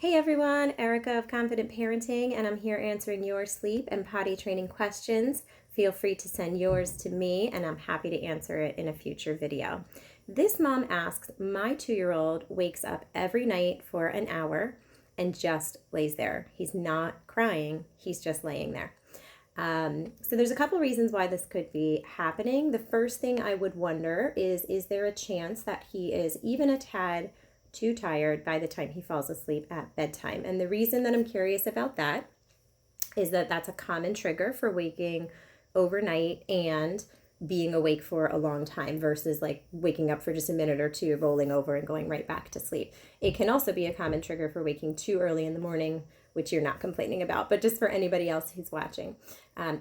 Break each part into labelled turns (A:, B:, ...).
A: Hey everyone, Erica of Confident Parenting, and I'm here answering your sleep and potty training questions. Feel free to send yours to me, and I'm happy to answer it in a future video. This mom asks, my 2-year-old wakes up every night for an hour and just lays there. He's not crying, he's just laying there. So there's a couple reasons why this could be happening. The first thing I would wonder is there a chance that he is even a tad too tired by the time he falls asleep at bedtime? And the reason that I'm curious about that is that that's a common trigger for waking overnight and being awake for a long time versus like waking up for just a minute or two, rolling over and going right back to sleep. It can also be a common trigger for waking too early in the morning, which you're not complaining about, but just for anybody else who's watching.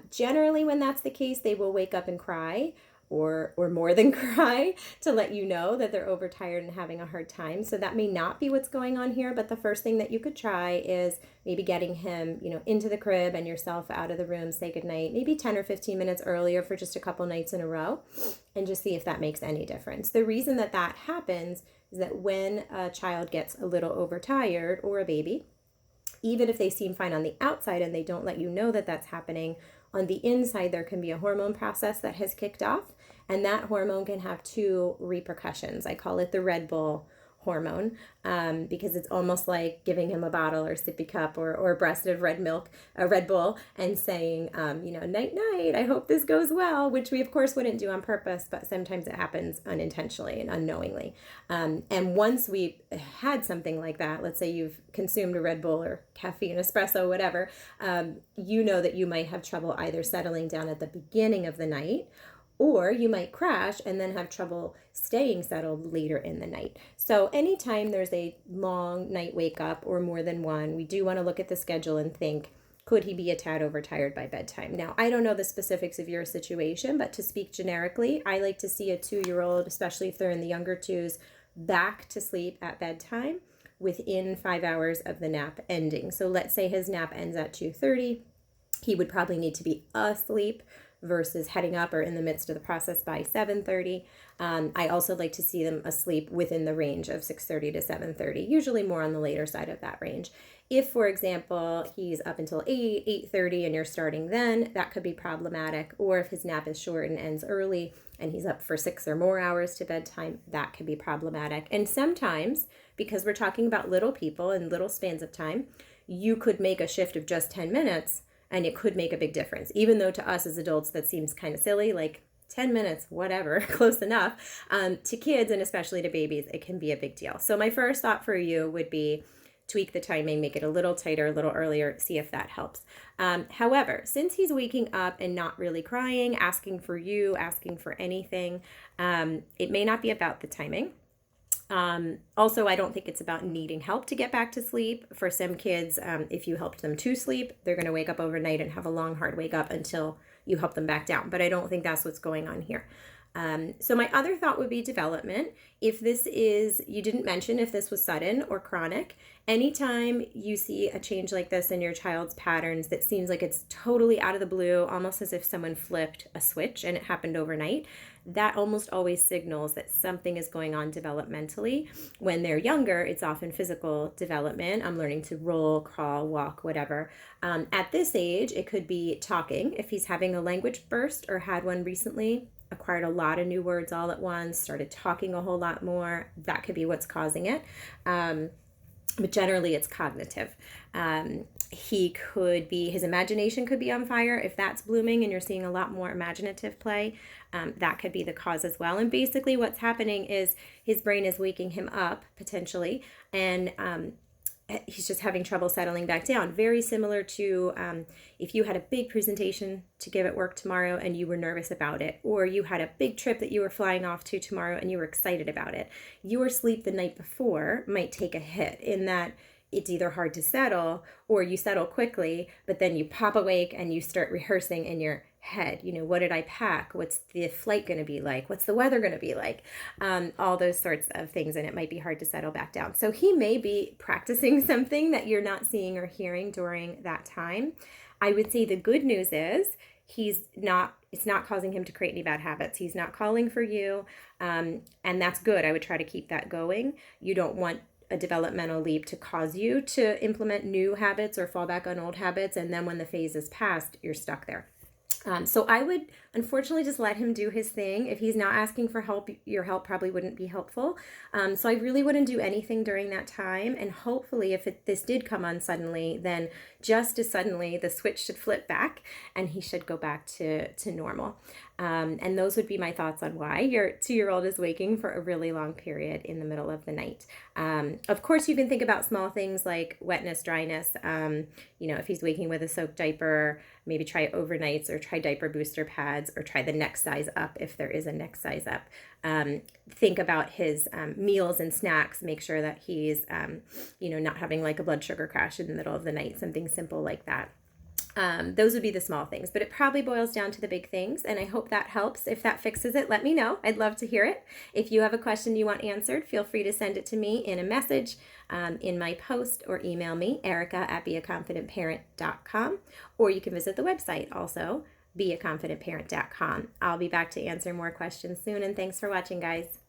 A: Generally, when that's the case, they will wake up and cry or more than cry to let you know that they're overtired and having a hard time. So that may not be what's going on here, but the first thing that you could try is maybe getting him, into the crib and yourself out of the room, say goodnight, maybe 10 or 15 minutes earlier for just a couple nights in a row, and just see if that makes any difference. The reason that that happens is that when a child gets a little overtired, or a baby, even if they seem fine on the outside and they don't let you know that that's happening, on the inside there can be a hormone process that has kicked off, and that hormone can have two repercussions. I call it the Red Bull hormone, because it's almost like giving him a bottle or sippy cup or a breast of red milk, a Red Bull, and saying, night night, I hope this goes well, which we of course wouldn't do on purpose, but sometimes it happens unintentionally and unknowingly. And once we've had something like that, let's say you've consumed a Red Bull or caffeine, espresso, whatever, you know that you might have trouble either settling down at the beginning of the night, or you might crash and then have trouble staying settled later in the night. So anytime there's a long night wake up or more than one, we do want to look at the schedule and think, could he be a tad overtired by bedtime? Now, I don't know the specifics of your situation, but to speak generically, I like to see a 2-year-old, especially if they're in the younger twos, back to sleep at bedtime within 5 hours of the nap ending. So let's say his nap ends at 2:30. He would probably need to be asleep versus heading up or in the midst of the process by 7:30. I also like to see them asleep within the range of 6:30 to 7:30, usually more on the later side of that range. If, for example, he's up until 8:30 and you're starting then, that could be problematic. Or if his nap is short and ends early and he's up for 6 or more hours to bedtime, that could be problematic. And sometimes, because we're talking about little people and little spans of time, you could make a shift of just 10 minutes and it could make a big difference. Even though to us as adults that seems kind of silly, like 10 minutes, whatever, close enough. To kids and especially to babies, it can be a big deal. So my first thought for you would be tweak the timing, make it a little tighter, a little earlier, see if that helps. However, since he's waking up and not really crying, asking for you, asking for anything, it may not be about the timing. Also, I don't think it's about needing help to get back to sleep. For some kids, if you helped them to sleep, they're going to wake up overnight and have a long, hard wake up until you help them back down. But I don't think that's what's going on here. So my other thought would be development. If this is, you didn't mention if this was sudden or chronic, anytime you see a change like this in your child's patterns that seems like it's totally out of the blue, almost as if someone flipped a switch and it happened overnight, that almost always signals that something is going on developmentally. When they're younger, it's often physical development. I'm learning to roll, crawl, walk, whatever. At this age, it could be talking. If he's having a language burst or had one recently, acquired a lot of new words all at once, started talking a whole lot more, that could be what's causing it. But generally it's cognitive. He could be, his imagination could be on fire. If that's blooming and you're seeing a lot more imaginative play, that could be the cause as well. And basically what's happening is his brain is waking him up potentially, and he's just having trouble settling back down. Very similar to if you had a big presentation to give at work tomorrow and you were nervous about it, or you had a big trip that you were flying off to tomorrow and you were excited about it. Your sleep the night before might take a hit in that it's either hard to settle or you settle quickly, but then you pop awake and you start rehearsing in your head. What did I pack? What's the flight going to be like? What's the weather going to be like? All those sorts of things. And it might be hard to settle back down. So he may be practicing something that you're not seeing or hearing during that time. I would say the good news is it's not causing him to create any bad habits. He's not calling for you. And that's good. I would try to keep that going. You don't want a developmental leap to cause you to implement new habits or fall back on old habits. And then when the phase is past, you're stuck there. So I would unfortunately just let him do his thing. If he's not asking for help, your help probably wouldn't be helpful. So I really wouldn't do anything during that time. And hopefully if this did come on suddenly, then just as suddenly the switch should flip back and he should go back to normal. And those would be my thoughts on why your 2-year-old is waking for a really long period in the middle of the night. Of course, you can think about small things like wetness, dryness. If he's waking with a soaked diaper, maybe try overnights or try diaper booster pads or try the next size up if there is a next size up. Think about his meals and snacks. Make sure that he's, not having like a blood sugar crash in the middle of the night, something simple like that. Those would be the small things, but it probably boils down to the big things, and I hope that helps. If that fixes it, let me know. I'd love to hear it. If you have a question you want answered, feel free to send it to me in a message, in my post, or email me, erica@beaconfidentparent.com, or you can visit the website also, beaconfidentparent.com. I'll be back to answer more questions soon, and thanks for watching, guys.